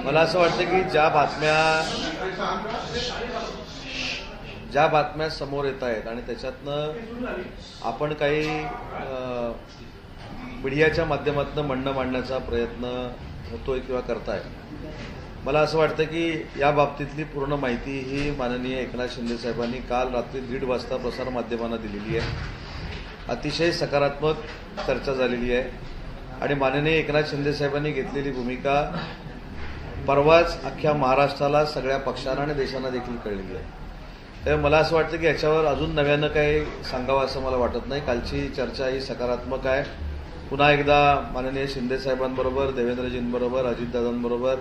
मला असं वाटतं की ज्या बातम्या समोर येत आहेत आणि त्याच्यातनं आपण काही मीडियाच्या माध्यमातून म्हणणं मांडण्याचा प्रयत्न होतोय किंवा करताय, मला असं वाटतं की या बाबतीतली पूर्ण माहिती ही माननीय एकनाथ शिंदे साहेबांनी काल रात्री 1:30 वाजता प्रसारमाध्यमांना दिलेली आहे. अतिशय सकारात्मक चर्चा झालेली आहे आणि माननीय एकनाथ शिंदे साहेबांनी घेतलेली भूमिका परवाच अख्ख्या महाराष्ट्राला, सगळ्या पक्षांना आणि देशांना देखील कळलेली आहे. तर मला असं वाटतं की याच्यावर अजून नव्यानं काही सांगावं असं मला वाटत नाही. कालची चर्चा ही सकारात्मक आहे. पुन्हा एकदा माननीय शिंदे साहेबांबरोबर, देवेंद्रजींबरोबर, अजितदादांबरोबर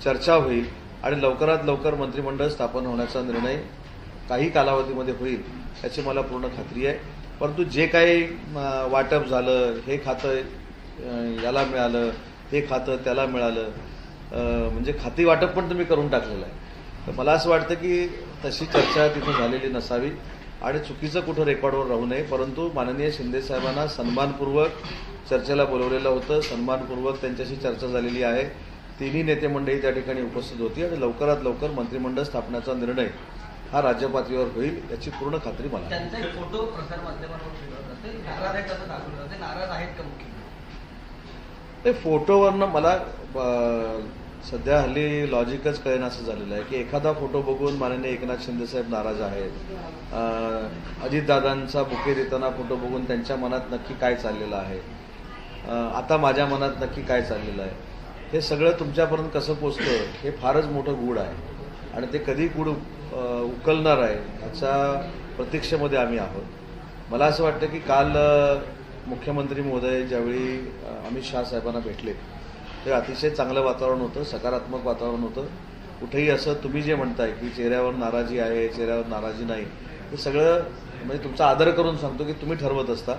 चर्चा होईल आणि लवकरात लवकर मंत्रिमंडळ स्थापन होण्याचा निर्णय काही कालावधीमध्ये होईल याची मला पूर्ण खात्री आहे. परंतु जे काही वाटप झालं, हे खातं याला मिळालं, हे खातं त्याला मिळालं, म्हणजे खाती वाटप पण तुम्ही करून टाकलेलं आहे. तर मला असं वाटतं की तशी चर्चा तिथं झालेली नसावी आणि चुकीचं कुठं रेकॉर्डवर राहू नये. परंतु माननीय शिंदे साहेबांना सन्मानपूर्वक चर्चेला बोलवलेलं होतं, सन्मानपूर्वक त्यांच्याशी चर्चा झालेली आहे. तिन्ही नेते मंडळी त्या ठिकाणी उपस्थित होती आणि लवकरात लवकर मंत्रिमंडळ स्थापण्याचा निर्णय हा राज्यपातळीवर होईल याची पूर्ण खात्री मला. त्यांचा एक फोटो प्रसार माध्यमांवर फिरत असते, नाराज आहेत असं दाखवलं जाते. नाराज आहेत का मुख्यमंत्री? ते फोटोवरनं मला सध्या हल्ली लॉजिकच कळेन असं झालेलं आहे की एखादा फोटो बघून माननीय एकनाथ शिंदे साहेब नाराज आहेत, अजितदादांचा बुके देताना फोटो बघून त्यांच्या मनात नक्की काय चाललेलं आहे, आता माझ्या मनात नक्की काय चाललेलं आहे, हे सगळं तुमच्यापर्यंत कसं पोचतं हे फारच मोठं गूढ आहे आणि ते कधी गूढ उकलणार आहे याच्या प्रतीक्षेमध्ये आम्ही आहोत. मला असं वाटतं की काल मुख्यमंत्री महोदय ज्यावेळी अमित शहा साहेबांना भेटले ते अतिशय चांगलं वातावरण होतं, सकारात्मक वातावरण होतं. कुठेही असं तुम्ही जे म्हणताय की चेहऱ्यावर नाराजी आहे, चेहऱ्यावर नाराजी नाही, हे सगळं म्हणजे तुमचा आदर करून सांगतो की तुम्ही ठरवत असता.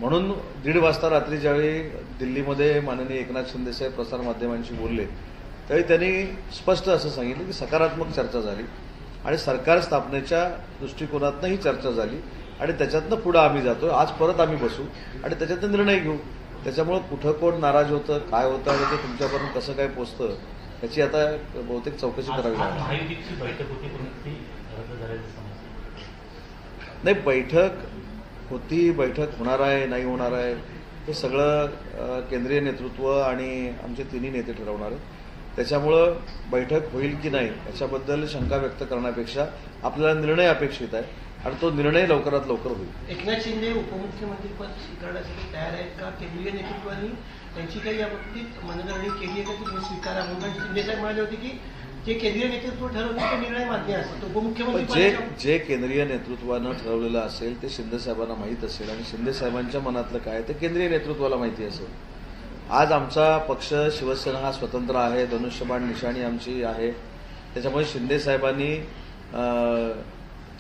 म्हणून 1:30 वाजता रात्री ज्यावेळी दिल्लीमध्ये माननीय एकनाथ शिंदे साहेब प्रसारमाध्यमांशी बोलले त्यावेळी त्यांनी स्पष्ट असं सांगितलं की सकारात्मक चर्चा झाली आणि सरकार स्थापनेच्या दृष्टिकोनातनं ही चर्चा झाली आणि त्याच्यातनं पुढं आम्ही जातो. आज परत आम्ही बसू आणि त्याच्यातनं निर्णय घेऊ. त्याच्यामुळं कुठं कोण नाराज होतं, काय होतं आणि ते तुमच्यापर्यंत कसं काय पोचतं याची आता बहुतेक चौकशी करावी लागेल. नाही, बैठक होती, बैठक होणार आहे, नाही होणार आहे, हे सगळं केंद्रीय नेतृत्व आणि आमचे तिन्ही नेते ठरवणार आहेत. त्याच्यामुळं बैठक होईल की नाही याच्याबद्दल शंका व्यक्त करण्यापेक्षा आपल्याला निर्णय अपेक्षित आहे आणि तो निर्णय लवकरात लवकर होईल. एकनाथ शिंदे उपमुख्यमंत्रीपद स्वीकारण्यासाठी तयार आहेत का? केंद्रीय नेतृत्वाने त्यांची काही या बाबतीत मनधरणी केली आहे का की तुम्ही स्वीकारा? म्हणून शिंदे साहेब म्हणाले होते की जे केंद्रीय नेतृत्व ठरवलं ते निर्णय मान्य असतो. उपमुख्यमंत्री जे केंद्रीय नेतृत्वानं ठरवलेलं असेल ते शिंदे साहेबांना माहीत असेल आणि शिंदे साहेबांच्या मनातलं काय ते केंद्रीय नेतृत्वाला माहिती असेल. आज आमचा पक्ष शिवसेना हा स्वतंत्र आहे, धनुष्यबाण निशाणी आमची आहे. त्याच्यामुळे शिंदे साहेबांनी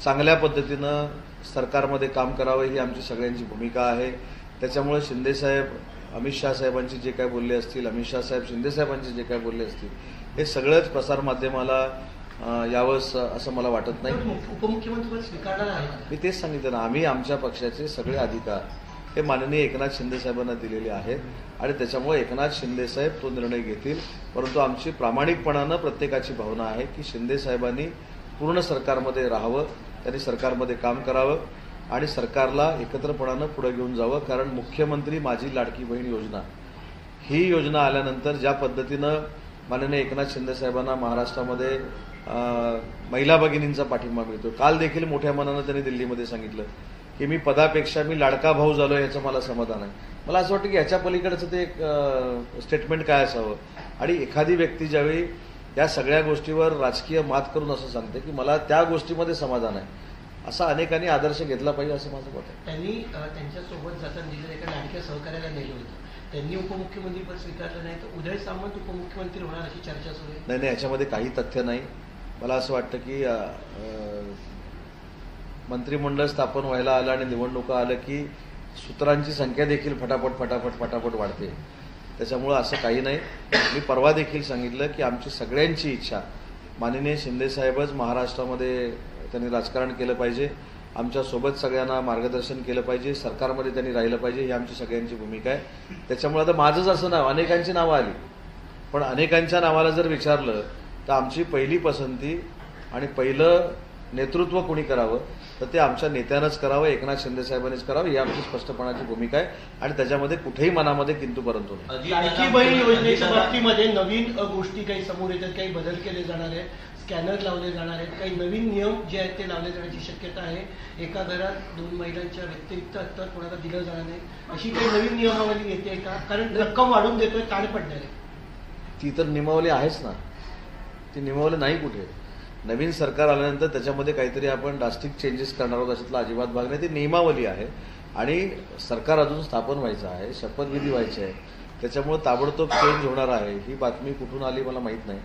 चांगल्या पद्धतीनं सरकारमध्ये काम करावं ही आमची सगळ्यांची भूमिका आहे. त्याच्यामुळे शिंदे साहेब अमित शहा साहेबांची जे काय बोलले असतील, अमित शहा साहेब शिंदे साहेबांचे जे काय बोलले असतील, हे सगळंच प्रसारमाध्यमाला यावं असं मला वाटत नाही. उपमुख्यमंत्रीपद स्वीकारणार आहे? मी तेच सांगितलं ना, आम्ही आमच्या पक्षाचे सगळे अधिकार हे माननीय एकनाथ शिंदे साहेबांना दिलेले आहेत आणि त्याच्यामुळे एकनाथ शिंदे साहेब तो निर्णय घेतील. परंतु आमची प्रामाणिकपणानं प्रत्येकाची भावना आहे की शिंदे साहेबांनी पूर्ण सरकारमध्ये राहावं, त्यांनी सरकारमध्ये काम करावं आणि सरकारला एकत्रपणानं पुढे घेऊन जावं. कारण मुख्यमंत्री माझी लाडकी बहीण योजना ही योजना आल्यानंतर ज्या पद्धतीनं माननीय एकनाथ शिंदे साहेबांना महाराष्ट्रामध्ये महिला भगिनींचा पाठिंबा मिळतो. काल देखील मोठ्या मनानं त्यांनी दिल्लीमध्ये सांगितलं की मी पदापेक्षा मी लाडका भाऊ झालो, याचं मला समाधान आहे. मला असं वाटतं की ह्याच्या पलीकडचं ते एक स्टेटमेंट काय असावं आणि एखादी व्यक्ती ज्यावेळी या सगळ्या गोष्टीवर राजकीय मात करून असं सांगते की मला त्या गोष्टीमध्ये समाधान आहे, असा अनेकांनी आदर्श घेतला पाहिजे असं माझं मत आहे. त्यांनी त्यांच्यासोबत जाताना दिलेलं एका लाडक्या सहकार्याला नेलं होतं, त्यांनी उपमुख्यमंत्रीपद स्वीकारलं नाही तर उदय सामंत उपमुख्यमंत्री होणार अशी चर्चा सुरू आहे. नाही, याच्यामध्ये काही तथ्य नाही. मला असं वाटतं की मंत्रिमंडळ स्थापन व्हायला आलं आणि निवडणुका आलं की सूत्रांची संख्या देखील फटाफट वाढते. त्याच्यामुळं असं काही नाही. मी परवा देखील सांगितलं की आमची सगळ्यांची इच्छा माननीय शिंदे साहेबच महाराष्ट्रामध्ये त्यांनी राजकारण केलं पाहिजे, आमच्यासोबत सगळ्यांना मार्गदर्शन केलं पाहिजे, सरकारमध्ये त्यांनी राहिलं पाहिजे, ही आमची सगळ्यांची भूमिका आहे. त्याच्यामुळे आता माझंच असं नाव, अनेकांची नावं आली पण अनेकांच्या नावाला जर विचारलं तर आमची पहिली पसंती आणि पहिलं नेतृत्व कोणी करावं तर ते आमच्या नेत्यानंच करावं, एकनाथ शिंदे साहेबांनीच करावं, ही आमची स्पष्टपणाची भूमिका आहे आणि त्याच्यामध्ये कुठेही मनामध्ये किंतु परंतु नाही. लाडकी बहीण योजनेच्या बाबतीमध्ये नवीन गोष्टी काही समोर येतात, काही बदल केले जाणार आहेत, स्कॅनर लावले जाणार आहेत, काही नवीन नियम जे आहेत ते लावले जाण्याची शक्यता आहे. एका घरात 2 महिलांच्या व्यतिरिक्त अंतर कोणाला दिलं जाणार नाही, अशी काही नवीन नियमावली येते का? कारण रक्कम वाढून देतोय, ताण पडणार आहे. ती तर नियमावली आहेच ना, ती नियमावली नाही कुठे. नवीन सरकार आल्यानंतर त्याच्यामध्ये काहीतरी आपण ड्रास्टिक चेंजेस करणार आहोत अशातला अजिबात भाग नाही. ती नियमावली आहे आणि सरकार अजून स्थापन व्हायचं आहे, शपथविधी व्हायची आहे, त्याच्यामुळे ताबडतोब चेंज होणार आहे. ही बातमी कुठून आली मला माहीत नाही,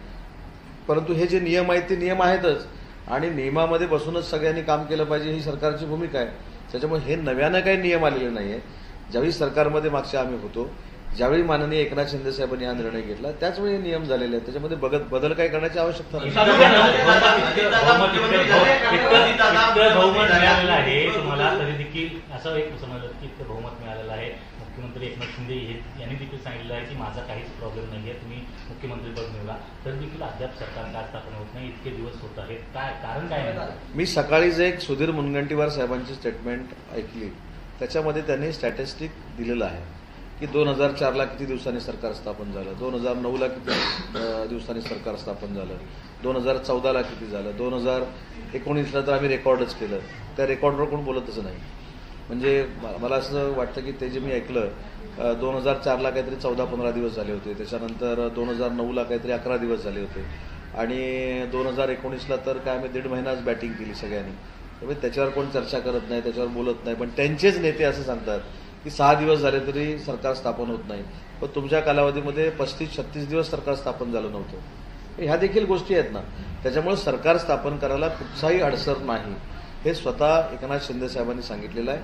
परंतु हे जे नियम आहेत ते नियम आहेतच आणि नियमामध्ये बसूनच सगळ्यांनी काम केलं पाहिजे ही सरकारची भूमिका आहे. त्याच्यामुळे हे नव्यानं काही नियम आलेले नाही आहे. ज्यावेळी सरकारमध्ये मागच्या आम्ही होतो, ज्यावेळी माननीय एकनाथ शिंदे साहेबांनी हा निर्णय घेतला त्याचवेळी हे नियम झालेले आहेत. त्याच्यामध्ये बदल काही करण्याची आवश्यकता नाही. बहुमत मिळालेलं आहे तुम्हाला, तरी देखील असं एक समजलं की इतकं बहुमत मिळालेलं आहे. मुख्यमंत्री एकनाथ शिंदे यांनी देखील सांगितलं आहे की माझा काहीच प्रॉब्लेम नाही आहे, तुम्ही मुख्यमंत्रीपद मिळवा, तर देखील अद्याप सरकार का स्थापन होत नाही, इतके दिवस होत आहेत, काय कारण काय नाही? मी सकाळीच एक सुधीर मुनगंटीवार साहेबांची स्टेटमेंट ऐकली, त्याच्यामध्ये त्यांनी स्टॅटिस्टिक दिलेलं आहे की 2004ला किती दिवसांनी सरकार स्थापन झालं, 2009ला किती दिवसांनी सरकार स्थापन झालं, 2014ला किती झालं, 2019ला तर आम्ही रेकॉर्डच केलं. त्या रेकॉर्डवर कोण बोलतच नाही. म्हणजे मला असं वाटतं की ते जे मी ऐकलं 2004ला काहीतरी 14-15 दिवस झाले होते, त्याच्यानंतर 2009ला काहीतरी 11 दिवस झाले होते आणि 2019ला तर काय आम्ही 1.5 महिनाच बॅटिंग केली सगळ्यांनी. त्यामुळे त्याच्यावर कोण चर्चा करत नाही, त्याच्यावर बोलत नाही. पण त्यांचेच नेते असं सांगतात की 6 दिवस झाले तरी सरकार स्थापन होत नाही, पण तुमच्या कालावधीमध्ये 35-36 दिवस सरकार स्थापन झालं नव्हतं. ह्या देखील गोष्टी आहेत ना. त्याच्यामुळे सरकार स्थापन करायला कुठचाही अडसर नाही, हे स्वतः एकनाथ शिंदे साहेबांनी सांगितलेलं आहे.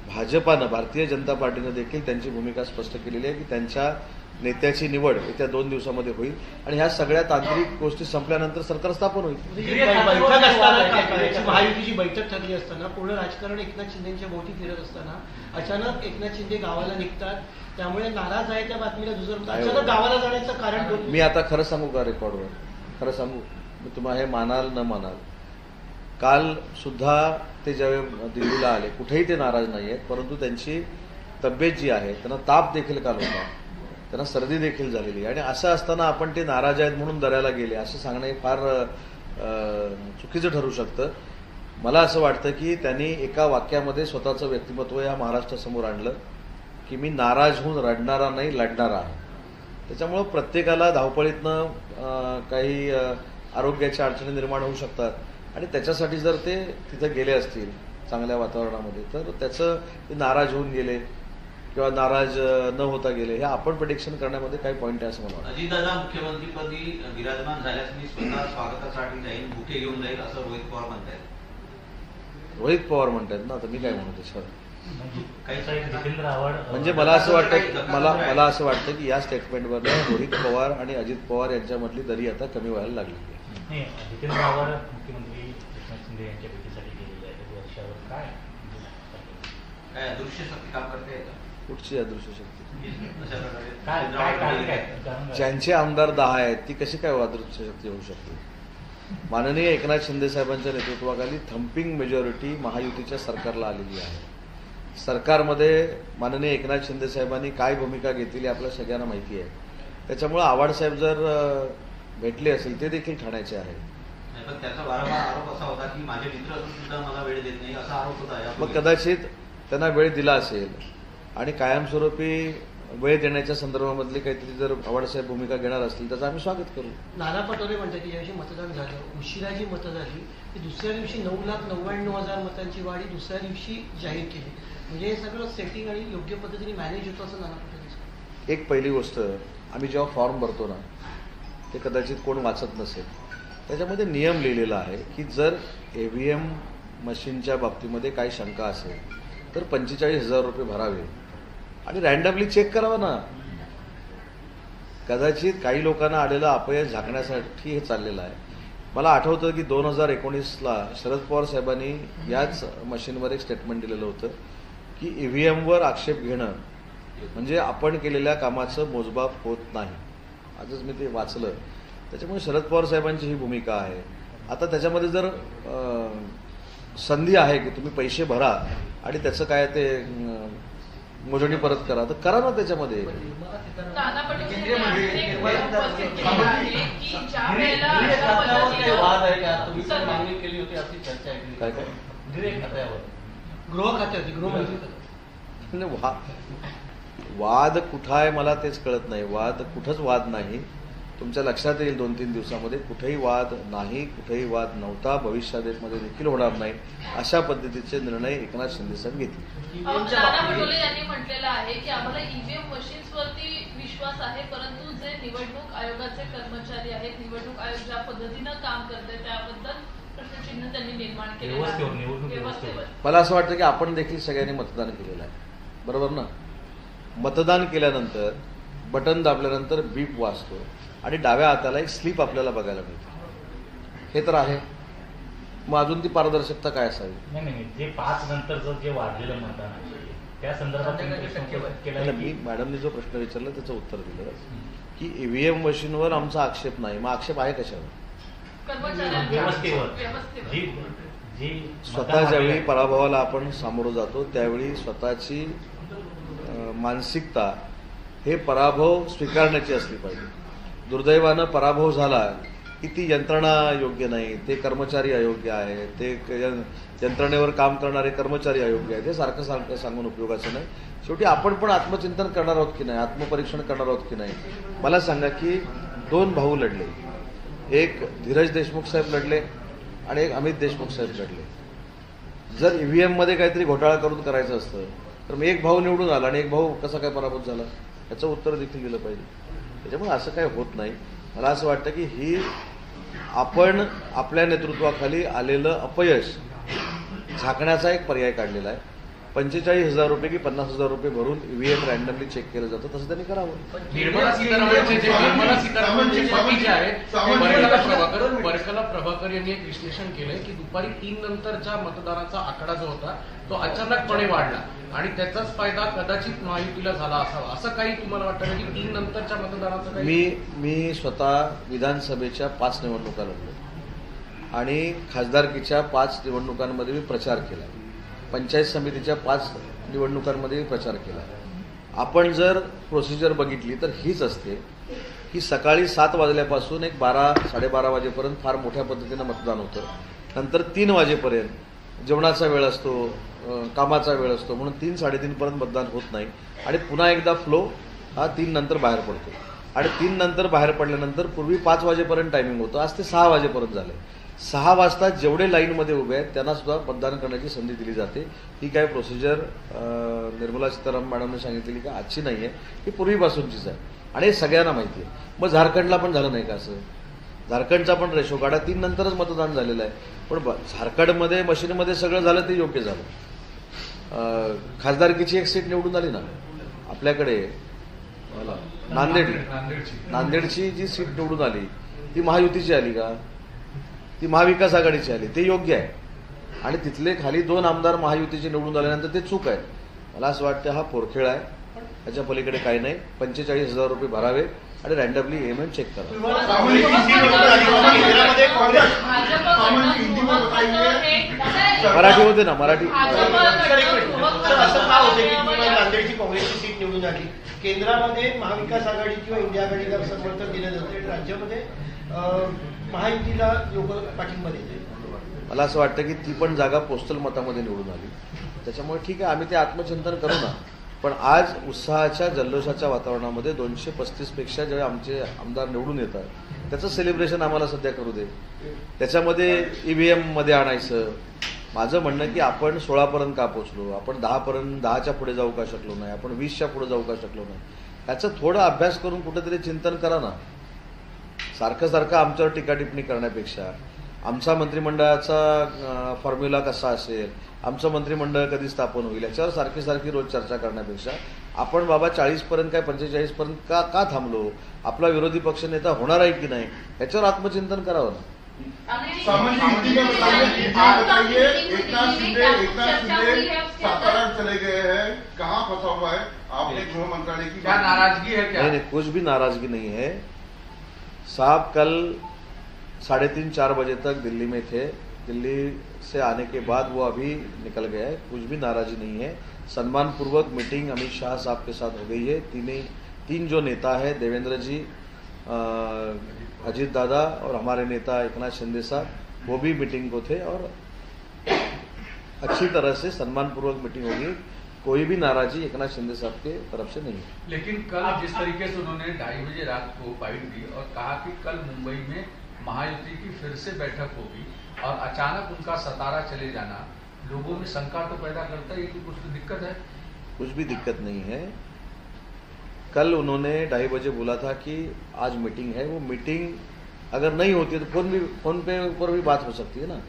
भाजपानं, भारतीय जनता पार्टीनं देखील त्यांची भूमिका स्पष्ट केलेली आहे की त्यांच्या नेत्याची निवड येत्या 2 दिवसामध्ये होईल आणि ह्या सगळ्या तांत्रिक गोष्टी संपल्यानंतर सरकार स्थापन होईल. बैठक असताना, महायुतीची बैठक ठरली असताना, पूर्ण राजकारण एकनाथ शिंदेच्या भोवती फिरत असताना अचानक एकनाथ शिंदे गावाला निघतात, त्यामुळे नाराज आहे त्या बातमीला दुसरं अचानक गावाला जाण्याचं कारण. मी आता खरं सांगू का, रेकॉर्डवर खरं सांगू, मी तुम्हाला हे मानाल न मानाल, काल सुद्धा ते ज्यावेळी दिल्लीला आले कुठेही ते नाराज नाही आहेत, परंतु त्यांची तब्येत जी आहे, त्यांना ताप देखील काल होता, त्यांना सर्दी देखील झालेली आणि असं असताना आपण ते नाराज आहेत म्हणून दऱ्याला गेले असं सांगणं हे फार चुकीचं ठरू शकतं. मला असं वाटतं की त्यांनी एका वाक्यामध्ये स्वतःचं व्यक्तिमत्व या महाराष्ट्रासमोर आणलं की मी नाराज होऊन रडणारा नाही, लढणारा आहे. त्याच्यामुळं प्रत्येकाला धावपळीतनं काही आरोग्याच्या अडचणी निर्माण होऊ शकतात आणि त्याच्यासाठी जर ते तिथं गेले असतील चांगल्या वातावरणामध्ये तर त्याचं ते नाराज होऊन गेले किंवा नाराज न होता गेले, हे आपण प्रेडिक्शन करण्यामध्ये काही पॉईंट आहे असं मला वाटतं. अजितदादा मुख्यमंत्रीपदी विराजमान झाल्यास मी स्वतः स्वागतासाठी जाईन, बुके घेऊन जाईल असं रोहित पवार म्हणतायत. रोहित पवार म्हणतात ना, तर मी काय म्हणतो त्याच्यावर. म्हणजे मला असं वाटतं की या स्टेटमेंटवर रोहित पवार आणि अजित पवार यांच्यामधली दरी आता कमी व्हायला लागली आहे. जितेंद्र आव्हाड मुख्यमंत्री एकनाथ शिंदे यांच्या भेटीसाठी गेलेले आहेत, वर्षावर काय अदृश्य शक्ती काम करते? कुठची अदृश्य शक्ती? काय ज्यांचे आमदार 10 आहेत ती कशी काय अदृश्य शक्ती होऊ शकते? माननीय एकनाथ शिंदे साहेबांच्या नेतृत्वाखाली थम्पिंग मेजॉरिटी महायुतीच्या सरकारला आलेली आहे. सरकारमध्ये माननीय एकनाथ शिंदे साहेबांनी काय भूमिका घेतली आपल्या सगळ्यांना माहिती आहे. त्याच्यामुळे आव्हाड साहेब जर भेटले असेल ते देखील ठाण्याचे आहे. पण त्याचा वारंवार आरोप असा होता की माझे मित्र असून सुद्धा मला वेळ देत नाही असा आरोप होता. मग कदाचित त्यांना वेळ दिला असेल आणि कायमस्वरूपी वेळ देण्याच्या संदर्भामधली काहीतरी जर आव्हाडसाहेब भूमिका घेणार असतील त्याचं आम्ही स्वागत करू. नाना पटोले म्हणतात की ज्यादिवशी मतदान झालं, उशिरा जी मतं झाली ती दुसऱ्या दिवशी 9,99,000 मतांची वाढी दुसऱ्या दिवशी जाहीर केली. म्हणजे हे सगळं सेटिंग आणि योग्य पद्धतीने मॅनेज होतं असं नाना पटोले. एक पहिली गोष्ट, आम्ही जेव्हा फॉर्म भरतो ना ते कदाचित कोण वाचत नसेल, त्याच्यामध्ये नियम लिहिलेला आहे की जर EVM मशीनच्या बाबतीमध्ये काही शंका असेल तर 45,000 रुपये भरावे आणि रँडमली चेक करावं ना. कदाचित काही लोकांना आलेलं अपयश झाकण्यासाठी हे चाललेलं आहे. मला आठवतं की 2019ला शरद पवार साहेबांनी याच मशीनवर एक स्टेटमेंट दिलेलं होतं की EVMवर आक्षेप घेणं म्हणजे आपण केलेल्या कामाचं मोजमाप होत नाही. आजच मी ते वाचलं. त्याच्यामुळे शरद पवार साहेबांची ही भूमिका आहे. आता त्याच्यामध्ये जर संधी आहे की तुम्ही पैसे भरा आणि त्याचं काय ते मोजणी परत करा, तर करा ना त्याच्यामध्ये. नाना पटोले उपस्थित केलेले आहे की ज्या वेळेला वाद आहे का तुम्ही पण मागणी केली होती अशी चर्चा आहे. काय काय गृह खात्यावरती गृहमंत्री वाद कुठं आहे मला तेच कळत नाही. वाद कुठंच वाद नाही. तुमच्या लक्षात येईल 2-3 दिवसामध्ये कुठेही वाद नाही, कुठेही वाद नव्हता, भविष्यामध्ये देखील होणार नाही. अशा पद्धतीचे निर्णय एकनाथ शिंदे साहेब घेतील. नाना पटोले यांनी म्हटलेलं आहे की आम्हाला ईव्हीएम मशीन्सवरती विश्वास आहे, परंतु जे निवडणूक आयोगाचे कर्मचारी आहेत, निवडणूक आयोग ज्या पद्धतीनं काम करते त्याबद्दल प्रश्नचिन्ह त्यांनी निर्माण केलेलं आहे व्यवस्थेवर. मला असं वाटतं की आपण देखील सगळ्यांनी मतदान केलेलं आहे, बरोबर ना. मतदान केल्यानंतर बटन दाबल्यानंतर बीप वाजतो आणि डाव्या हाताला एक स्लिप आपल्याला बघायला मिळते. हे तर आहे. मग अजून ती पारदर्शकता काय असावी. नाही, जे 5 नंतरचं जे वाढलेलं मतदान आहे त्या संदर्भात मी मॅडमने जो प्रश्न विचारला त्याचं उत्तर दिलं की ईव्हीएम मशीनवर आमचा आक्षेप नाही. मग आक्षेप आहे कशावर. व्यवस्थेवर. स्वतः ज्यावेळी पराभवाला आपण सामोरं जातो त्यावेळी स्वतःची मानसिकता हे पराभव स्वीकारण्याची असली पाहिजे. दुर्दैवानं पराभव झाला की ती यंत्रणा योग्य नाही, ते कर्मचारी अयोग्य आहे, ते यंत्रणेवर काम करणारे कर्मचारी अयोग्य आहे, ते सारखं सारखं सांगून उपयोगाचं नाही. शेवटी आपण पण आत्मचिंतन करणार आहोत की नाही, आत्मपरीक्षण करणार आहोत की नाही. मला सांगा की 2 भाऊ लढले, एक धीरज देशमुख साहेब लढले आणि एक अमित देशमुख साहेब लढले. जर ईव्हीएम मध्ये काहीतरी घोटाळा करून करायचं असतं तर मग एक भाऊ निवडून आला आणि एक भाऊ कसा काय पराभूत झाला याचं उत्तर देखील दिलं पाहिजे. त्याच्यामुळे असं काही होत नाही. मला असं वाटतं की ही आपण आपल्या नेतृत्वाखाली आलेलं अपयश झाकण्याचा एक पर्याय काढलेला आहे. 45,000 रुपये की 50,000 रुपये भरून ईव्हीएम रॅन्डमली चेक केलं जातं, तसं त्यांनी करावं. निर्मला सीतारामनचे पती जे आहेत बरकला प्रभाकर यांनी एक विश्लेषण केलंय की दुपारी 3 नंतरच्या मतदानाचा आकडा जो होता तो अचानकपणे वाढला आणि त्याचाच फायदा कदाचित महायुतीला झाला असावा, असं काही तुम्हाला वाटतं की 3 नंतरच्या मतदानाचा काही. मी स्वतः विधानसभेच्या 5 निवडणुका लढलो आणि खासदारकीच्या 5 निवडणुकांमध्ये मी प्रचार केला. पंचायत समितीच्या 5 निवडणुकांमध्ये प्रचार केला. आपण जर प्रोसिजर बघितली तर हीच असते की सकाळी 7 वाजल्यापासून एक 12-12:30 वाजेपर्यंत फार मोठ्या पद्धतीनं मतदान होतं. नंतर 3 वाजेपर्यंत जेवणाचा वेळ असतो, कामाचा वेळ असतो, म्हणून 3-3:30 पर्यंत मतदान होत नाही आणि पुन्हा एकदा फ्लो हा 3 नंतर बाहेर पडतो. आणि 3 नंतर बाहेर पडल्यानंतर पूर्वी 5 वाजेपर्यंत टायमिंग होतं, आज ते 6 वाजेपर्यंत झाले. 6 वाजता जेवढे लाईनमध्ये उभे आहेत त्यांना सुद्धा मतदान करण्याची संधी दिली जाते. ही काय प्रोसिजर निर्मला सीतारामन मॅडमने सांगितलेली का आजची नाही आहे, ही पूर्वीपासूनचीच आहे आणि हे सगळ्यांना माहिती आहे. मग झारखंडला पण झालं नाही का असं. झारखंडचा पण रेशो काढा, 3 नंतरच मतदान झालेलं आहे. पण झारखंडमध्ये मशीनमध्ये सगळं झालं ते योग्य झालं. खासदारकीची एक सीट निवडून आली ना आपल्याकडे नांदेडची जी सीट निवडून आली ती महायुतीची आली का, ती महाविकास आघाडीची आली, ते योग्य आहे. आणि तिथले खाली 2 आमदार महायुतीचे निवडून आल्यानंतर ते चूक आहे. मला असं वाटतं हा पोरखेळ आहे, त्याच्या पलीकडे काही नाही. 45,000 रुपये भरावे आणि रॅन्डमली ईव्हीएम चेक करा. मराठी होते ना, मराठी. असं का होते की तुम्हाला नांदेडची काँग्रेसची सीट निवडून आली, केंद्रामध्ये महाविकास आघाडी किंवा इंडिया आघाडीला समर्थन दिलं जातं, राज्यामध्ये महायुतीला लोक पाठिंबा देते. मला असं वाटतं की ती पण जागा पोस्टल मतामध्ये निवडून आली. त्याच्यामुळे ठीक आहे, आम्ही ते आत्मचिंतन करू ना. पण आज उत्साहाच्या जल्लोषाच्या वातावरणामध्ये 235 पेक्षा जे आमचे आमदार निवडून येतात त्याचं सेलिब्रेशन आम्हाला सध्या करू दे. त्याच्यामध्ये ईव्हीएम मध्ये आणायचं. माझं म्हणणं की आपण 16पर्यंत का पोहोचलो, आपण 10च्या पुढे जाऊ का शकलो नाही, आपण 20च्या पुढे जाऊ का शकलो नाही, याचा थोडा अभ्यास करून कुठेतरी चिंतन करा ना. सारखं सारखं आमच्यावर टीकाटिप्पणी करण्यापेक्षा आमचा मंत्रिमंडळाचा फॉर्म्युला कसा असेल, आमचं मंत्रिमंडळ कधी स्थापन होईल याच्यावर सारखी सारखी रोज चर्चा करण्यापेक्षा आपण बाबा 40पर्यंत काय 45पर्यंत का थांबलो, आपला विरोधी पक्षनेता होणार आहे की नाही याच्यावर आत्मचिंतन करावं ना. सातारा चले गए हैं, कहाँ फंसा हुआ है, आपने गृह मंत्रालय की नाराजगी है क्या? नहीं, कुछ भी नाराजगी नहीं है. साहब कल 3:30-4 बजे तक दिल्ली में थे। दिल्ली से आने के बाद वो अभी निकल गया है, कुछ भी नाराजी नहीं है। सम्मानपूर्वक मीटिंग अमित शाह साहब के साथ हो गई है। तीन जो नेता है, देवेंद्र जी, अजीत दादा और हमारे नेता एकनाथ शिंदे साहब, वो भी मीटिंग को थे और अच्छी तरह से सम्मानपूर्वक मीटिंग होगी। कोई भी नाराजी एकनाथ शिंदे साहब के तरफ से नहीं है। लेकिन कल जिस तरीके से उन्होंने 2:30 बजे रात को बाइट दी और कहा कि कल मुंबई में महायुति की फिर से बैठक होगी और अचानक उनका सतारा चले जाना लोगों में शंका तो पैदा करता है कि कुछ तो दिक्कत है। कुछ भी दिक्कत नहीं है। कल उन्होंने 2:30 बजे बोला था कि आज मीटिंग है। वो मीटिंग अगर नहीं होती तो फोन पे ऊपर भी बात हो सकती है ना,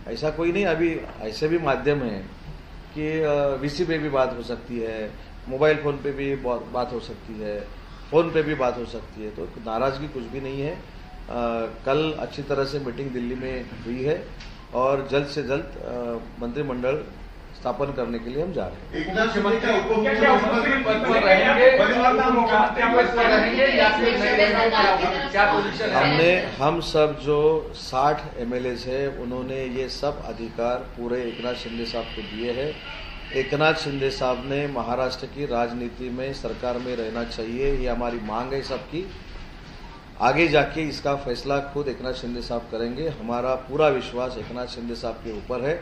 ऐसा कोई नहीं। अभी ऐसे भी माध्यम है कि वीसी पे भी बात हो सकती है, मोबाइल फोन पे भी बात हो सकती है, फोन पे भी बात हो सकती है, तो नाराजगी कुछ भी नहीं है। कल अच्छी तरह से मीटिंग दिल्ली में हुई है और जल्द से जल्द मंत्रिमंडल स्थापन करने के लिए हम जा रहे हैं। एकनाथ शिंदे क्या मुख्यमंत्री पद पर रहेंगे, मुख्यमंत्री पद पर रहेंगे या फिर नहीं रहेंगे, क्या पोजीशन है? हम सब जो 60 एमएलए है, उन्होंने ये सब अधिकार पूरे एकनाथ शिंदे साहब को दिए हैं। एकनाथ शिंदे साहब ने महाराष्ट्र की राजनीति में सरकार में रहना चाहिए, ये हमारी मांग है सबकी। आगे जाके इसका फैसला खुद एकनाथ शिंदे साहब करेंगे। हमारा पूरा विश्वास एकनाथ शिंदे साहब के ऊपर है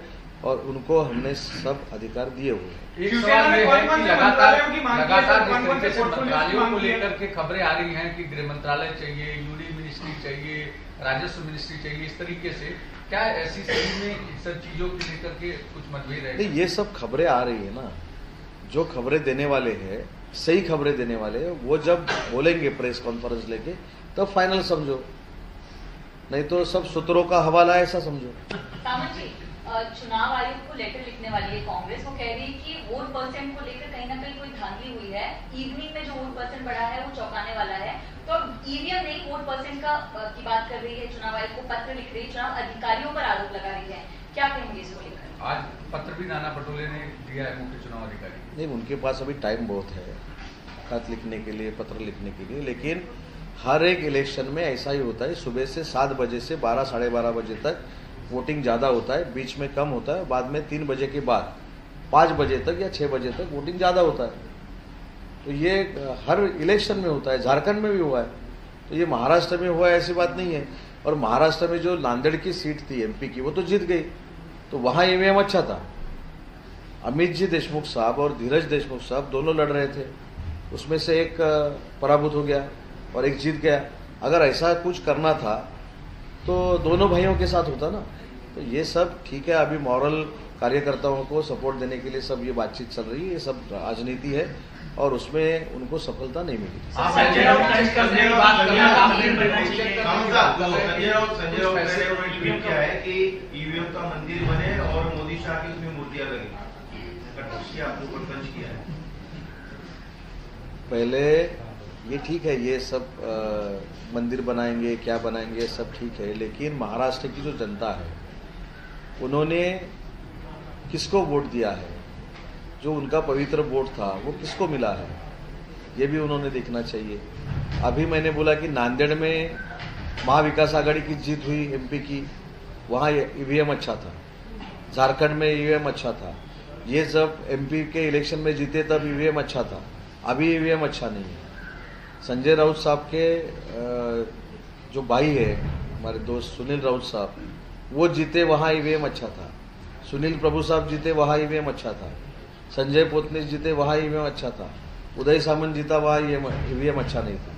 और उनको हमने सब अधिकार दिए हुए हैं। एक सवाल ये है कि लगातार जिस तरीके से मंत्रालयों को लेकर के खबरें आ रही हैं कि गृह मंत्रालय चाहिए, यूनियन मिनिस्ट्री चाहिए, राजस्व मिनिस्ट्री चाहिए, इस तरीके से क्या ऐसी स्थिति में इन सब चीजों को लेकर के कुछ मतभेद है? नहीं, ये सब खबरें आ रही है ना, जो खबरें देने वाले हैं, सही खबरें देने वाले हैं, वो जब बोलेंगे प्रेस कॉन्फ्रेंस लेके तब फाइनल समझो, नहीं तो सब सूत्रों का हवाला है ऐसा समझो। सामंत जी, चुनाव आयोग को लेटर लिखने वाली है कांग्रेस। वो कह रही है कि वोट परसेंट को लेकर कहीं ना कहीं कोई धांधली हुई है। इवनिंग में जो वोट परसेंट बढ़ा है वो चौंकाने वाला है। तो अब ईवीएम नहीं, वोट परसेंट की बात कर रही है, चुनाव आयोग को पत्र लिख रही है, चुनाव अधिकारियों पर आरोप लगा रही है। क्या कहेंगे इसको लेकर? आज पत्र भी नाना पटोले ने दिया है मुख्य चुनाव अधिकारी। नहीं, उनके पास अभी टाइम बहुत है खत लिखने के लिए, पत्र लिखने के लिए, लेकिन हर एक इलेक्शन में ऐसा ही होता है। सुबह से 7 बजे से 12 साढ़े 12 बजे तक वोटिंग ज़्यादा होता है, बीच में कम होता है, बाद में 3 बजे के बाद 5 बजे तक या 6 बजे तक वोटिंग ज़्यादा होता है। तो ये हर इलेक्शन में होता है, झारखंड में भी हुआ है, तो ये महाराष्ट्र में हुआ है ऐसी बात नहीं है। और महाराष्ट्र में जो नांदेड़ की सीट थी एमपी की, वो तो जीत गई, तो वहाँ ईवीएम अच्छा था। अमित जी देशमुख साहब और धीरज देशमुख साहब दोनों लड़ रहे थे, उसमें से एक पराभूत हो गया और एक जीत गया। अगर ऐसा कुछ करना था तो दोनों भाइयों के साथ होता ना। तो ये सब ठीक है, अभी मॉरल कार्यकर्ताओं को सपोर्ट देने के लिए सब ये बातचीत चल रही है, ये सब राजनीति है और उसमें उनको सफलता नहीं मिली। संजय राउत ने ट्वीट किया है कि ईवीएम का मंदिर बने और मोदी शाह की उसमें मूर्तियां लगी, उसकी आपने ऊपर पंच किया है। पहले ये ठीक है, ये सब मंदिर बनाएंगे, क्या बनाएंगे, सब ठीक है, लेकिन महाराष्ट्र की जो जनता है उन्होंने किसको वोट दिया है, जो उनका पवित्र वोट था वो किसको मिला है, ये भी उन्होंने देखना चाहिए। अभी मैंने बोला कि नांदेड़ में महाविकास आघाड़ी की जीत हुई एमपी की, वहाँ ईवीएम अच्छा था, झारखंड में ईवीएम अच्छा था, ये जब एमपी के इलेक्शन में जीते तब ईवीएम अच्छा था, अभी ईवीएम अच्छा नहीं है। संजय राउत साहब के जो भाई है हमारे दोस्त सुनील राउत साहब, वो जीते, वहाँ ईवीएम अच्छा था। सुनील प्रभु साहब जीते, वहाँ ईवीएम अच्छा था। संजय पोतनीस जीते, वहाँ ईवीएम अच्छा था। उदय सामंत जीता, वहाँ ईवीएम अच्छा नहीं था।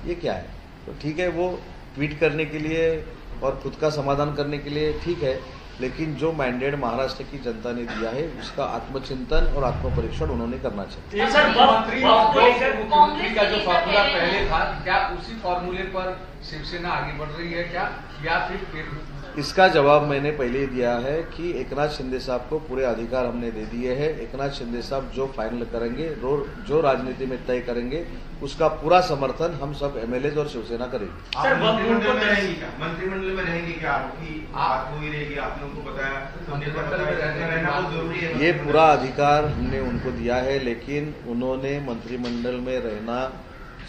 ये क्या है? तो ठीक है, वो ट्वीट करने के लिए और खुद का समाधान करने के लिए ठीक है, लेकिन जो मैंडेट महाराष्ट्र की जनता ने दिया है उसका आत्मचिंतन और आत्मपरीक्षण उन्होंने करना चाहिए। मुख्यमंत्री का जो फॉर्मूला पहले था, क्या उसी फॉर्मूले पर शिवसेना आगे बढ़ रही है क्या, या फिर? इसका जवाब मैंने पहले ही दिया है कि एकनाथ शिंदे साहब को पूरे अधिकार हमने दे दिए हैं। एकनाथ शिंदे साहब जो फाइनल करेंगे, जो राजनीति में तय करेंगे, उसका पूरा समर्थन हम सब एमएलए और शिवसेना करेंगे। सर, मंत्रिमंडल में रहेंगी क्या? मंत्रिमंडल में रहेंगी क्या? आपकी बात हुई रहेगी, आपने उनको बताया रहना बहुत जरूरी है। ये पूरा अधिकार हमने उनको दिया है, लेकिन उन्होंने मंत्रिमंडल में रहना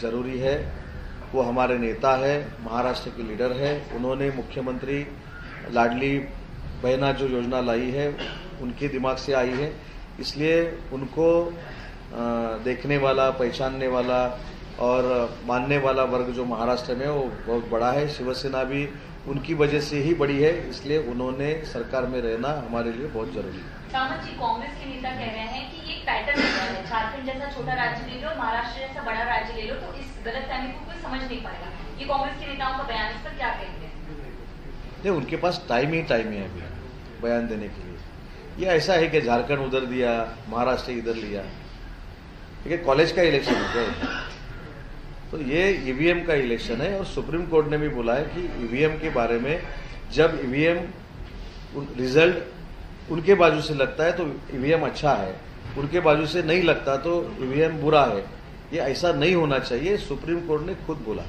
जरूरी है, वो हमारे नेता है, महाराष्ट्र के लीडर है। उन्होंने मुख्यमंत्री लाडली बहना जो योजना लाई है उनके दिमाग से आई है, इसलिए उनको देखने वाला, पहचानने वाला और मानने वाला वर्ग जो महाराष्ट्र में वो बहुत बड़ा है। शिवसेना भी उनकी वजह से ही बड़ी है, इसलिए उन्होंने सरकार में रहना हमारे लिए बहुत जरूरी है। सामंत जी, कांग्रेस के नेता कह रहे हैं कि ये पैटर्न है, झारखंड जैसा छोटा राज्य ले लो और महाराष्ट्र जैसा बड़ा राज्य ले लो तो इस गलतफहमी को कोई समझ नहीं पाएगा। ये कांग्रेस के नेताओं का बयान, इस पर क्या कहेंगे? नहीं, उनके पास टाइम ही है अभी बयान देने के लिए। ये ऐसा है कि झारखंड उधर दिया, महाराष्ट्र इधर लिया, ठीक है। कॉलेज का इलेक्शन है क्या? तो ये ईवीएम का इलेक्शन है और सुप्रीम कोर्ट ने भी बोला है कि ईवीएम के बारे में जब ईवीएम रिजल्ट उनके बाजू से लगता है तो ईवीएम अच्छा है, उनके बाजू से नहीं लगता तो ईवीएम बुरा है। ये ऐसा नहीं होना चाहिए, सुप्रीम कोर्ट ने खुद बोला।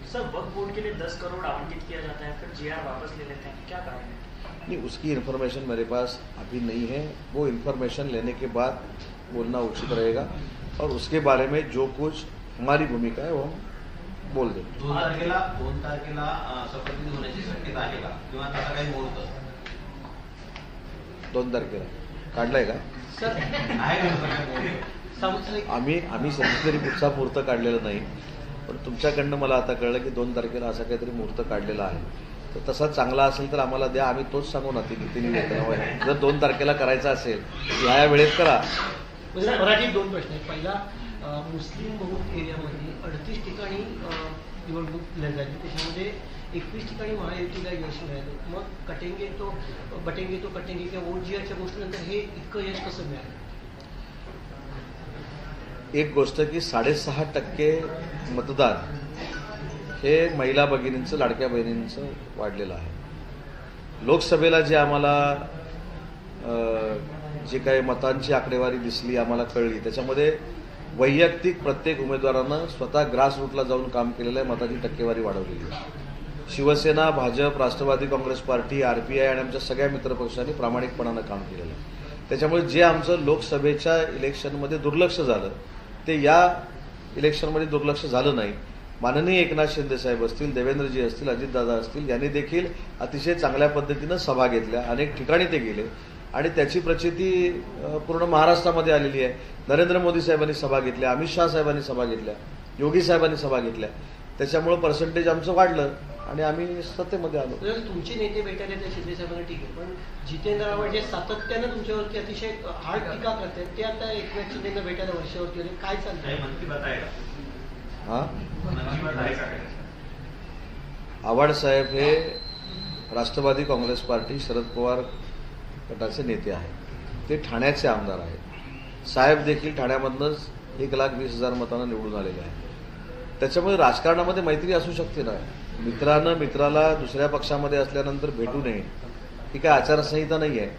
सर, वक्फ बोर्ड के लिए 10 करोड़ आवंटित किया जाता है, फिर जीआर वापस ले लेते हैं, क्या कारण है? नहीं, उसकी इन्फॉर्मेशन मेरे पास अभी नहीं है। वो इन्फॉर्मेशन लेने के बाद बोलना उचित रहेगा और उसके बारे में जो कुछ हमारी भूमिका है वो हम बोल देंगे। 2 तारखेला शपथविधी होण्याची शक्यता आहे का किंवा तसा काही मुहूर्त? 2 तारखेला काढलाय का? आम्ही सध्या कुठचा मुहूर्त काढलेला नाही, पण तुमच्याकडनं मला आता कळलं की 2 तारखेला असा काहीतरी मुहूर्त काढलेला आहे। तर तसा चांगला असेल तर आम्हाला द्या, आम्ही तोच सांगू ना किती जर 2 तारखेला करायचा असेल ह्या वेळेत करा। मराठीत 2 प्रश्न आहेत। पहिला, मुस्लिम बहुल एरियामध्ये 38 ठिकाणी निवडणूक दिल्या जाते, त्याच्यामध्ये 21 ठिकाणी महायुतीला यश मिळालं। मग बटेंगे तो कटेंगे किंवा वोट जिहाच्या गोष्टीनंतर हे इतकं यश कसं मिळालं? एक गोष्ट की 6.5% मतदान हे महिला भगिनींचं, लाडक्या बहिणींचं वाढलेलं आहे। लोकसभेला जे आम्हाला जे काही मतांची आकडेवारी दिसली, आम्हाला कळली, त्याच्यामध्ये वैयक्तिक प्रत्येक उमेदवारानं स्वतः ग्रासरूटला जाऊन काम केलेलं आहे, मताची टक्केवारी वाढवलेली आहे। शिवसेना, भाजप, राष्ट्रवादी काँग्रेस पार्टी, आरपीआय आणि आमच्या सगळ्या मित्रपक्षांनी प्रामाणिकपणानं काम केलेलं आहे। त्याच्यामुळे जे आमचं लोकसभेच्या इलेक्शनमध्ये दुर्लक्ष झालं ते या इलेक्शनमध्ये दुर्लक्ष झालं नाही। माननीय एकनाथ शिंदे साहेब असतील, देवेंद्रजी असतील, अजितदादा असतील यांनी देखील अतिशय चांगल्या पद्धतीनं सभा घेतल्या, अनेक ठिकाणी ते गेले आणि त्याची प्रचिती पूर्ण महाराष्ट्रामध्ये आलेली आहे। नरेंद्र मोदी साहेबांनी सभा घेतल्या, अमित शहा साहेबांनी सभा घेतल्या, योगी साहेबांनी सभा घेतल्या, त्याच्यामुळे पर्सेंटेज आमचं वाढलं आणि आम्ही सत्तेमध्ये आलो। तुमचे नेते भेटायला त्या शिंदे साहेबांना ठीक आहे, पण जितेंद्र आव्हाड जे सातत्यानं तुमच्यावरती अतिशय हार्ड टीका करतात ते आता एकनाथ शिंदेना भेटायला वर्षावरती आले, काय चाललंय? आव्हाड साहेब हे राष्ट्रवादी काँग्रेस पार्टी शरद पवार गटाचे नेते आहेत, ते ठाण्याचे आमदार आहेत। साहेब देखील ठाण्यामधनंच 1,20,000 मतांना निवडून आलेले आहेत। त्याच्यामुळे राजकारणामध्ये मैत्री असू शकते ना, मित्रानं मित्राला दुसऱ्या पक्षामध्ये असल्यानंतर भेटू नये ही काय आचारसंहिता नाही आहे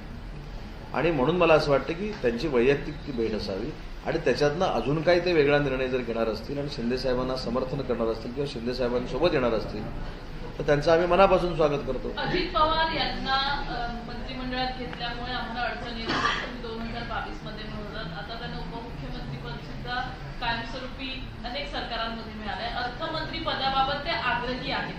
आणि म्हणून मला असं वाटतं की त्यांची वैयक्तिक ती भेट असावी आणि त्याच्यातनं अजून काही ते वेगळा निर्णय जर घेणार असतील आणि शिंदे साहेबांना समर्थन करणार असतील किंवा शिंदे साहेबांसोबत येणार असतील तर त्यांचं आम्ही मनापासून स्वागत करतो। अजित पवार यांना मंत्रिमंडळात घेतल्यामुळे आम्हाला अडचण येत होती 2022 मध्ये मिळवतात, आता त्यांना उपमुख्यमंत्रीपद सुद्धा कायमस्वरूपी अनेक सरकारांमध्ये मिळालंय। अर्थमंत्री पदाबाबत ते आग्रही आहेत।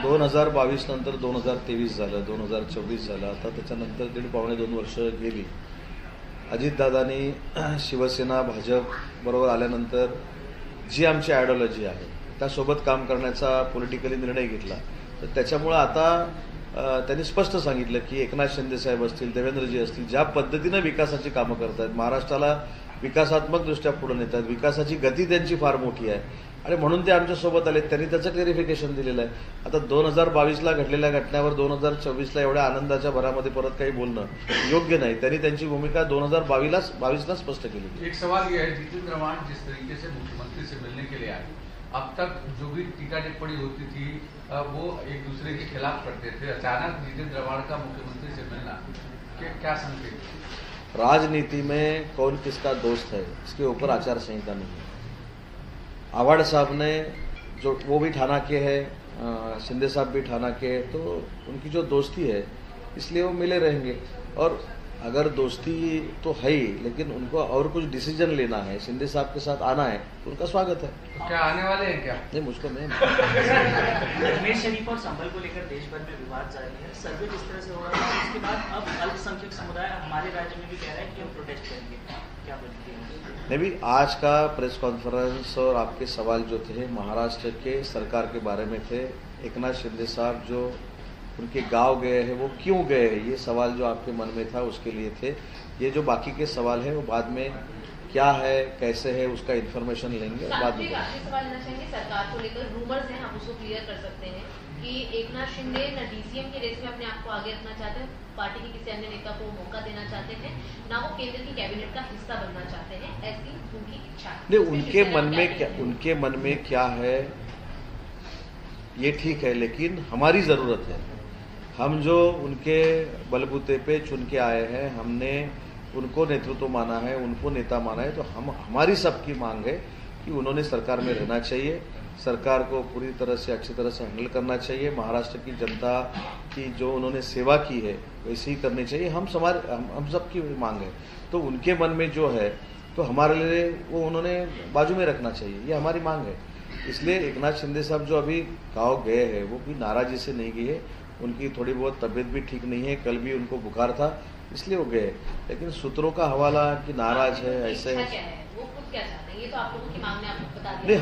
2022 नंतर 2023 झालं, 2024 झालं, आता त्याच्यानंतर 1.5-2 वर्ष गेली। अजितदादांनी शिवसेना भाजप बरोबर आल्यानंतर जी आमची आयडिओलॉजी आहे त्यासोबत काम करण्याचा पॉलिटिकली निर्णय घेतला, तर त्याच्यामुळं आता त्यांनी स्पष्ट सांगितलं की एकनाथ शिंदे साहेब असतील, देवेंद्रजी असतील, ज्या पद्धतीनं विकासाची कामं करतायत, महाराष्ट्राला विकासात्मक दृष्ट्या पुढे नेतात, विकासाची गती त्यांची फार मोठी आहे आणि म्हणून ते आमच्यासोबत आले, त्यांनी त्याचं क्लेरिफिकेशन दिलेलं आहे। आता 2022ला घडलेल्या घटनेवर 2024ला एवढ्या आनंदाच्या भरामध्ये परत काही बोलणं योग्य नाही। त्यांनी त्यांची भूमिका 2022ला स्पष्ट केली। एक सवाल यह है, जितेंद्र आव्हाड जिस तरीके से मुख्यमंत्री से मिलने के लिए आए, अब तक जो भी टीका टिप्पणी होती थी वो एक दूसरे के खिलाफ करते थे, अचानक जितेंद्र आव्हाड का मुख्यमंत्री से मिलना क्या संकेत? राजनीति में कौन किसका दोस्त है इसके ऊपर आचार संहिता नहीं है। आव्हाड साहब ने जो वो भी ठाणा के हैं, शिंदे साहब भी ठाणा के हैं, तो उनकी जो दोस्ती है इसलिए वो मिले रहेंगे और अगर दोस्ती तो है ही, लेकिन उनको और कुछ डिसीजन लेना है, शिंदे साहब के साथ आना है तो उनका स्वागत है। तो क्या आने वाले हैं क्या? नहीं, मुझको नहीं। अजमेर शरीफ और संभल को लेकर देश भर में विवाद जारी है। सर्वे जिस तरह से हो रहा है उसके बाद अब अल्पसंख्यक समुदाय हमारे राज्य में भी कह रहा है कि हम प्रोटेस्ट करेंगे, क्या बोलते हैं? नहीं भी, आज का प्रेस कॉन्फ्रेंस और आपके सवाल जो थे महाराष्ट्र के सरकार के बारे में थे। एकनाथ शिंदे साहब जो उनके गांव गए हैं वो क्यों गए हैं, ये सवाल जो आपके मन में था उसके लिए थे। ये जो बाकी के सवाल है वो बाद में क्या है कैसे है उसका इन्फॉर्मेशन लेंगे बाद में। सवाल लेना चाहेंगे सरकार को लेकर, रूमर्स हैं, हम उसको क्लियर कर सकते हैं कि एकनाथ शिंदे न डीसीएम के रेस में अपने आप को आगे रखना चाहते हैं, पार्टी के किसी अन्य नेता को मौका देना चाहते हैं, ना वो केंद्र की कैबिनेट का हिस्सा बनना चाहते हैं, ऐसी उनकी इच्छा है। नहीं, उनके मन में क्या है ये ठीक है, लेकिन हमारी जरूरत है। हम जो उनके बलबूते पे चुन के आए हैं, हमने उनको नेतृत्व माना है, उनको नेता माना है, तो हमारी सबकी मांग है कि उन्होंने सरकार में रहना चाहिए, सरकार को पूरी तरह से अच्छी तरह से हैंडल करना चाहिए, महाराष्ट्र की जनता की जो उन्होंने सेवा की है वैसे ही करनी चाहिए। हम सबकी मांग है, तो उनके मन में जो है तो हमारे लिए वो उन्होंने बाजू में रखना चाहिए, ये हमारी मांग है। इसलिए एकनाथ शिंदे साहब जो अभी गाँव गए हैं वो भी नाराजी से नहीं गए, उनकी थोड़ी बहुत तबीयत भी ठीक नहीं है, कल भी उनको बुखार था इसलिए वो गए, लेकिन सूत्रों का हवाला कि नाराज है ऐसे है। वो खुद क्या चाहते हैं, ये तो आप लोगों की मांग ने आपको बता दिया। नहीं,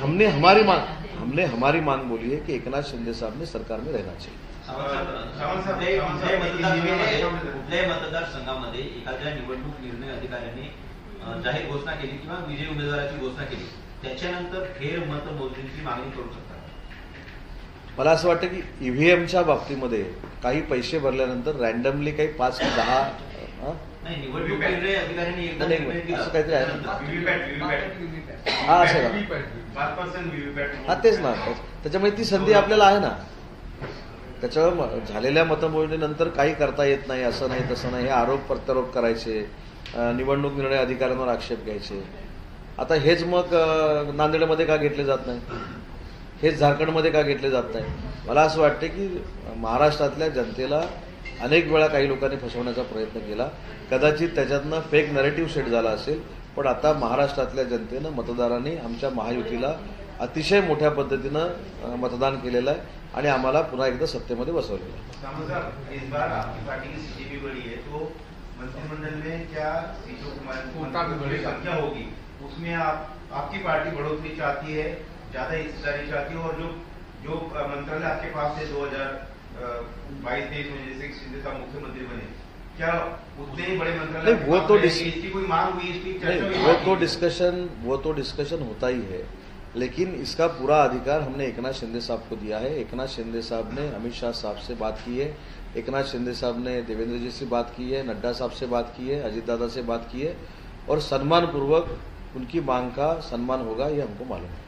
हमने हमारी मांग बोली है कि एकनाथ शिंदे साहब ने सरकार में रहना चाहिए। कुठल्याही मतदारसंघामध्ये एखाद्या निवडणूक निर्णय अधिकाऱ्याने जाहीर घोषणा केली किंवा विजयी उमेदवाराची घोषणा केली, त्याच्यानंतर फेर मतमोजणीची मागणी करू शकतात? मला असं वाटतं की ईव्हीएमच्या बाबतीमध्ये काही पैसे भरल्यानंतर रॅन्डमली काही 5 ते 10 नाही, निवडणूक निर्णय अधिकाऱ्यांनी एकदा निर्णय दिला असं काहीतरी आहे ना? हा, असं हा, तेच ना, त्याच्यामुळे ती संधी आपल्याला आहे ना। त्याच्यावर झालेल्या मतमोजणीनंतर काही करता येत नाही, असं नाही तसं नाही, हे आरोप प्रत्यारोप करायचे, निवडणूक निर्णय अधिकाऱ्यांवर आक्षेप घ्यायचे। आता हेच मग नांदेडमध्ये का घेतले जात नाही, हेच झारखंडमध्ये का घेतले जात नाही? मला असं वाटतं की महाराष्ट्रातल्या जनतेला अनेक वेळा काही लोकांनी फसवण्याचा प्रयत्न केला, कदाचित त्याच्यातनं फेक नरेटिव्ह सेट झाला असेल, पण आता महाराष्ट्रातल्या जनतेनं मतदारांनी आमच्या महायुतीला अतिशय मोठ्या पद्धतीनं मतदान केलेलं आहे आणि आम्हाला पुन्हा एकदा सत्तेमध्ये बसवलेलं आहे। इस बार आपकी पार्टी की सीटें भी बढ़ी है, तो मंत्रिमंडल में क्या सीटों की संख्या होगी, उसमें आपकी पार्टी बढ़ोतरी चाहती है, ज्यादा हिस्सेदारी चाहती है, और जो मंत्रालय आपके पास है 2022-23 में जैसे शिंदे साहब मुख्यमंत्री बने, क्या उतने ही बड़े मंत्रालय इसकी कोई मांग हुई, इसकी चर्चा हुई? वो तो डिस्कशन होता ही है, लेकिन इसका पूरा अधिकार हमने एकनाथ शिंदे साहब को दिया है। एकनाथ शिंदे साहब ने अमित शाह साहब से बात की है, एकनाथ शिंदे साहब ने देवेंद्र जी से बात की है, नड्डा साहब से बात की है, अजित दादा से बात की है, और सम्मानपूर्वक उनकी मांग का सम्मान होगा, ये हमको मालूम है।